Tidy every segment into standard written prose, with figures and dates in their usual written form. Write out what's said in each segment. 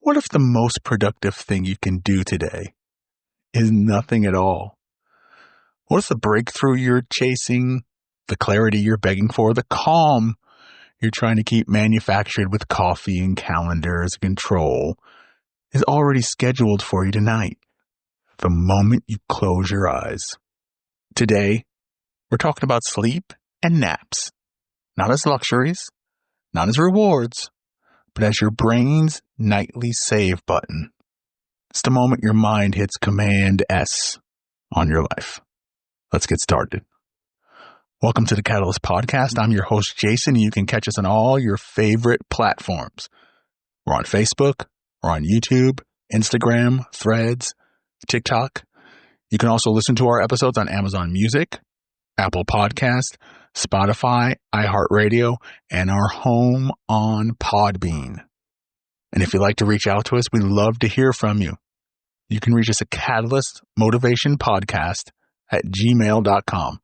What if the most productive thing you can do today is nothing at all? What if the breakthrough you're chasing, the clarity you're begging for, the calm you're trying to keep manufactured with coffee and calendars and control is already scheduled for you tonight, the moment you close your eyes? Today, we're talking about sleep and naps, not as luxuries, not as rewards, but as your brain's nightly save button. It's the moment your mind hits Command S on your life. Let's get started. Welcome to the Catalyst Podcast. I'm your host, Jason. You can catch us on all your favorite platforms. We're on Facebook, we're on YouTube, Instagram, Threads, TikTok. You can also listen to our episodes on Amazon Music, Apple Podcast, Spotify, iHeartRadio, and our home on Podbean. And if you'd like to reach out to us, we'd love to hear from you. You can reach us at Catalyst Motivation Podcast at gmail.com.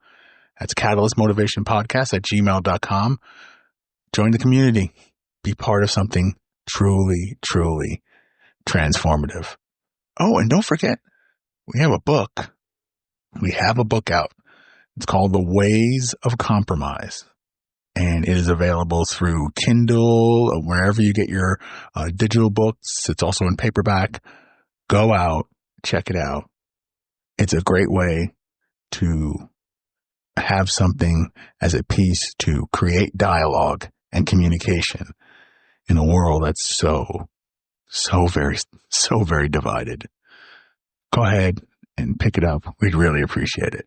That's Catalyst Motivation Podcast at gmail.com. Join the community. Be part of something truly, truly transformative. Oh, and don't forget, we have a book. We have a book out. It's called The Ways of Compromise. And it is available through Kindle or wherever you get your digital books. It's also in paperback. Go out, check it out. It's a great way to have something as a piece to create dialogue and communication in a world that's so very divided. Go ahead and pick it up. We'd really appreciate it.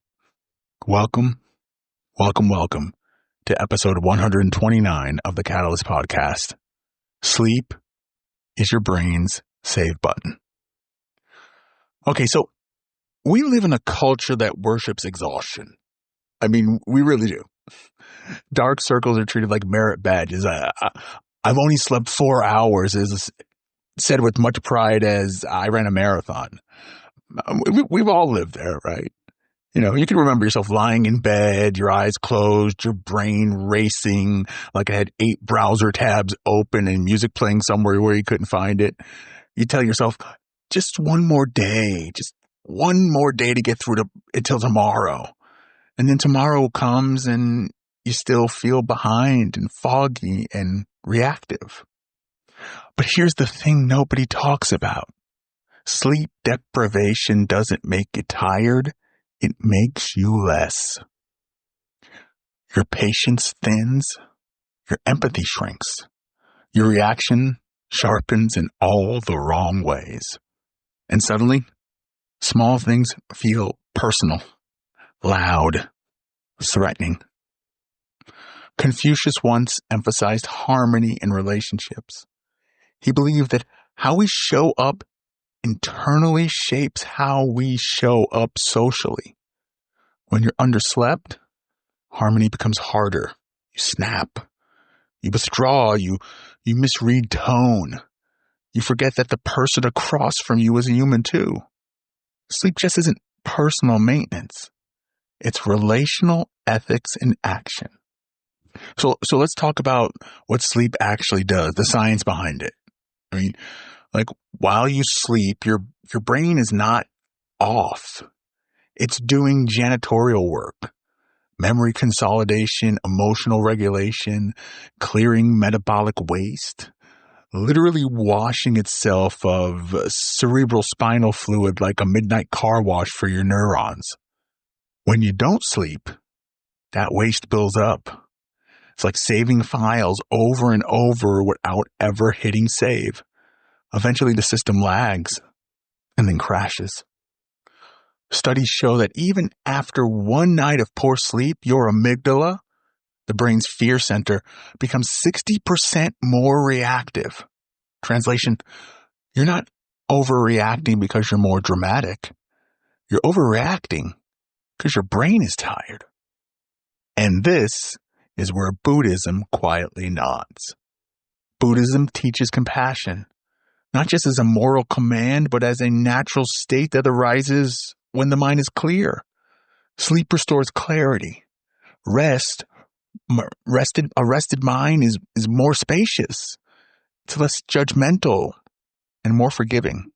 Welcome to episode 129 of the Catalyst Podcast. Sleep is your brain's save button. Okay, so we live in a culture that worships exhaustion. I mean, we really do. Dark circles are treated like merit badges. I've only slept 4 hours is said with much pride as I ran a marathon. We've all lived there, right? You know, you can remember yourself lying in bed, your eyes closed, your brain racing, like it had 8 browser tabs open and music playing somewhere where you couldn't find it. You tell yourself, just one more day to get through until tomorrow. And then tomorrow comes and you still feel behind and foggy and reactive. But here's the thing nobody talks about. Sleep deprivation doesn't make you tired. It makes you less. Your patience thins. Your empathy shrinks. Your reaction sharpens in all the wrong ways. And suddenly, small things feel personal, loud, threatening. Confucius once emphasized harmony in relationships. He believed that how we show up internally shapes how we show up socially. When you're underslept, harmony becomes harder. You snap. You withdraw. You misread tone. You forget that the person across from you is a human too. Sleep just isn't personal maintenance. It's relational ethics in action. So let's talk about what sleep actually does, the science behind it. I mean, like while you sleep, your brain is not off. It's doing janitorial work, memory consolidation, emotional regulation, clearing metabolic waste, literally washing itself of cerebral spinal fluid like a midnight car wash for your neurons. When you don't sleep, that waste builds up. It's like saving files over and over without ever hitting save. Eventually the system lags and then crashes. Studies show that even after one night of poor sleep, your amygdala, the brain's fear center, becomes 60% more reactive. Translation, you're not overreacting because you're more dramatic. You're overreacting because your brain is tired. And this is where Buddhism quietly nods. Buddhism teaches compassion, not just as a moral command, but as a natural state that arises when the mind is clear. Sleep restores clarity. A rested mind is more spacious. It's less judgmental. and more forgiving.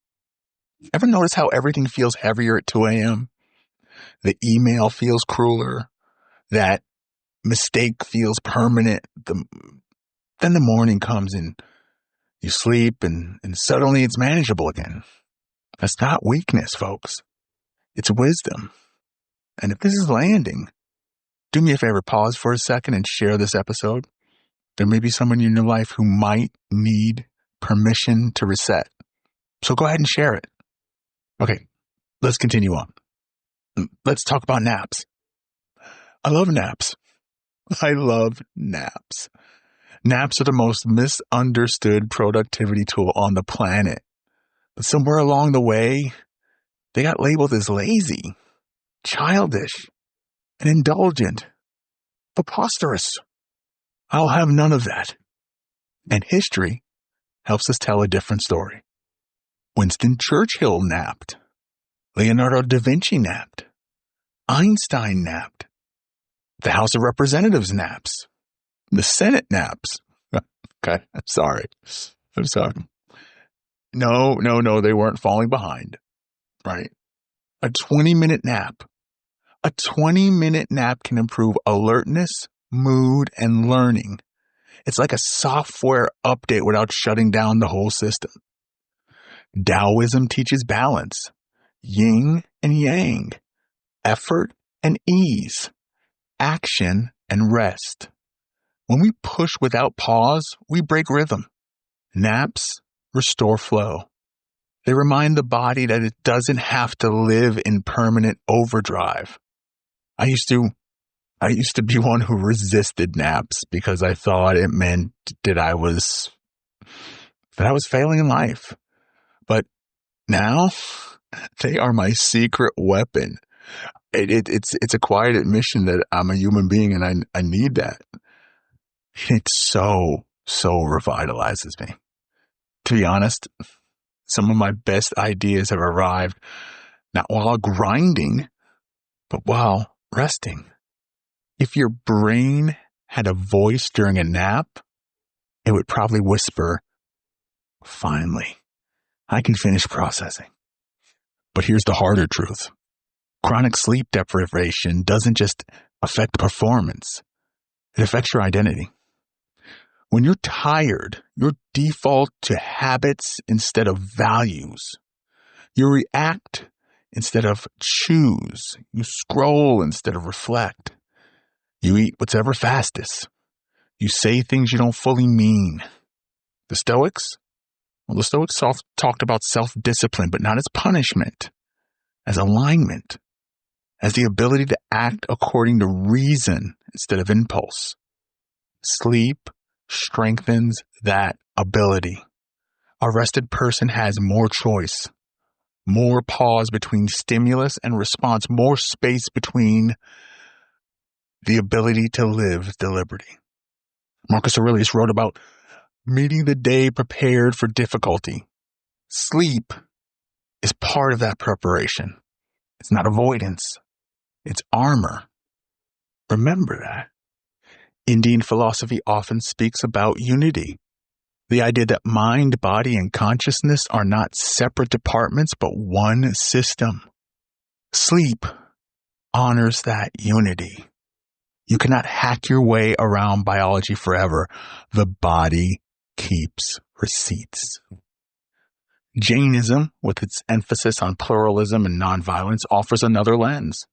Ever notice how everything feels heavier at 2 a.m.? The email feels crueler. That mistake feels permanent. Then the morning comes and you sleep and suddenly it's manageable again. That's not weakness, folks. It's wisdom. And if this is landing, do me a favor, pause for a second and share this episode. There may be someone in your life who might need permission to reset. So go ahead and share it. Okay, let's continue on. Let's talk about naps. I love naps. I love naps. Naps are the most misunderstood productivity tool on the planet. But somewhere along the way, they got labeled as lazy, childish, and indulgent. Preposterous. I'll have none of that. And history helps us tell a different story. Winston Churchill napped. Leonardo da Vinci napped. Einstein napped. The House of Representatives naps. The Senate naps. Okay, I'm sorry. No, they weren't falling behind, right? A 20-minute nap. A 20-minute nap can improve alertness, mood, and learning. It's like a software update without shutting down the whole system. Taoism teaches balance, yin and yang, effort and ease, action and rest. When we push without pause, we break rhythm. Naps restore flow. They remind the body that it doesn't have to live in permanent overdrive. I used to be one who resisted naps because I thought it meant that I was failing in life. But now they are my secret weapon. It's a quiet admission that I'm a human being and I need that. It so revitalizes me. To be honest, some of my best ideas have arrived not while grinding, but while resting. If your brain had a voice during a nap, it would probably whisper, "Finally, I can finish processing." But here's the harder truth. Chronic sleep deprivation doesn't just affect performance. It affects your identity. When you're tired, you default to habits instead of values. You react instead of choose. You scroll instead of reflect. You eat what's ever fastest. You say things you don't fully mean. The Stoics talked about self-discipline, but not as punishment, as alignment, as the ability to act according to reason instead of impulse. Sleep strengthens that ability. A rested person has more choice, more pause between stimulus and response, more space between the ability to live deliberately. Marcus Aurelius wrote about meeting the day prepared for difficulty. Sleep is part of that preparation. It's not avoidance. It's armor. Remember that. Indian philosophy often speaks about unity. The idea that mind, body, and consciousness are not separate departments, but one system. Sleep honors that unity. You cannot hack your way around biology forever. The body keeps receipts. Jainism, with its emphasis on pluralism and nonviolence, offers another lens.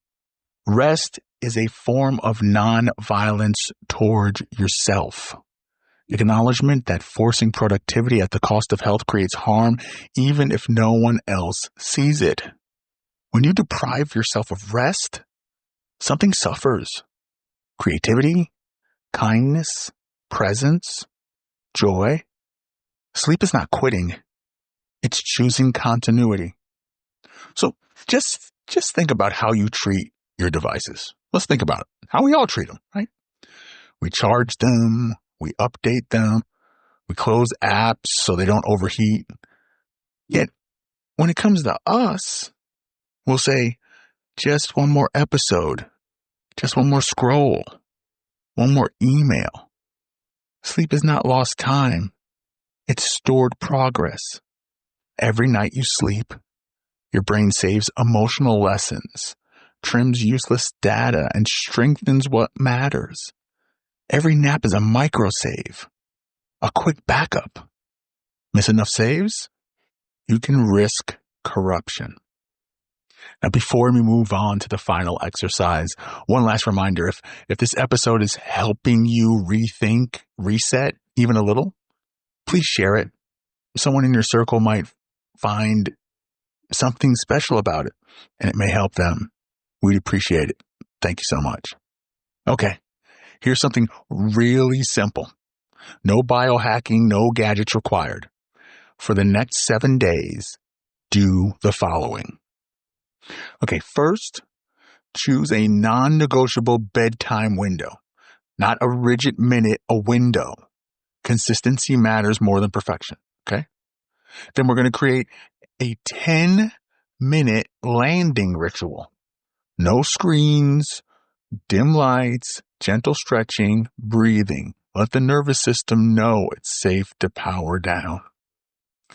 Rest is a form of nonviolence towards yourself. Acknowledgement that forcing productivity at the cost of health creates harm, even if no one else sees it. When you deprive yourself of rest, something suffers. Creativity, kindness, presence, joy. Sleep is not quitting. It's choosing continuity. So just think about how you treat your devices. Let's think about it. How we all treat them, right? We charge them. We update them. We close apps so they don't overheat. Yet, when it comes to us, we'll say, just one more episode, just one more scroll, one more email. Sleep is not lost time. It's stored progress. Every night you sleep, your brain saves emotional lessons, trims useless data, and strengthens what matters. Every nap is a microsave, a quick backup. Miss enough saves? You can risk corruption. Now, before we move on to the final exercise, one last reminder, if this episode is helping you rethink, reset, even a little, please share it. Someone in your circle might find something special about it, and it may help them. We'd appreciate it. Thank you so much. Okay, here's something really simple. No biohacking, no gadgets required. For the next 7 days, do the following. Okay, first, choose a non-negotiable bedtime window. Not a rigid minute, a window. Consistency matters more than perfection, okay? Then we're going to create a 10-minute landing ritual. No screens, dim lights, gentle stretching, breathing. Let the nervous system know it's safe to power down.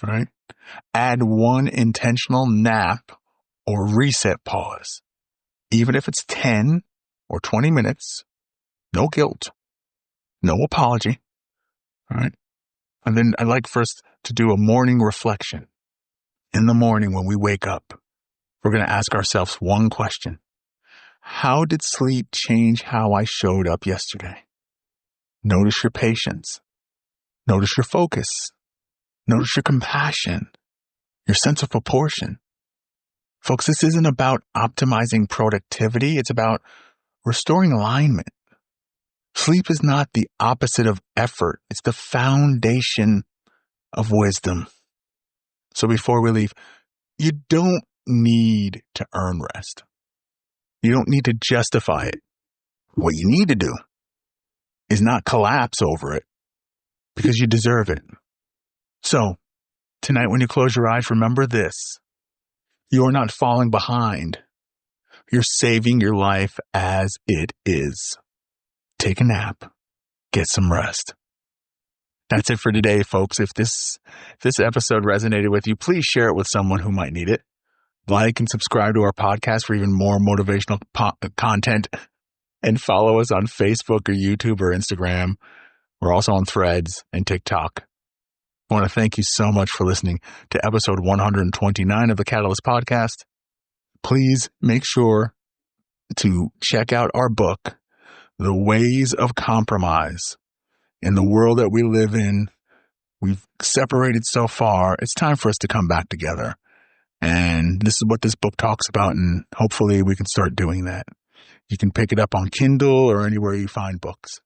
All right? Add one intentional nap or reset pause. Even if it's 10 or 20 minutes, no guilt, no apology. All right? And then I'd like for us to do a morning reflection. In the morning when we wake up, we're going to ask ourselves one question. How did sleep change how I showed up yesterday? Notice your patience. Notice your focus. Notice your compassion, your sense of proportion. Folks, this isn't about optimizing productivity. It's about restoring alignment. Sleep is not the opposite of effort. It's the foundation of wisdom. So before we leave, you don't need to earn rest. You don't need to justify it. What you need to do is not collapse over it because you deserve it. So tonight when you close your eyes, remember this. You're not falling behind. You're saving your life as it is. Take a nap. Get some rest. That's it for today, folks. If this episode resonated with you, please share it with someone who might need it. Like and subscribe to our podcast for even more motivational content. And follow us on Facebook or YouTube or Instagram. We're also on Threads and TikTok. I want to thank you so much for listening to episode 129 of the Catalyst Podcast. Please make sure to check out our book, The Ways of Compromise. In the world that we live in, we've separated so far. It's time for us to come back together. And this is what this book talks about, and hopefully we can start doing that. You can pick it up on Kindle or anywhere you find books.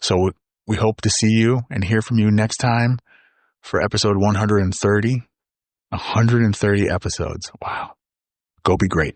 So we hope to see you and hear from you next time for episode 130. 130 episodes. Wow. Go be great.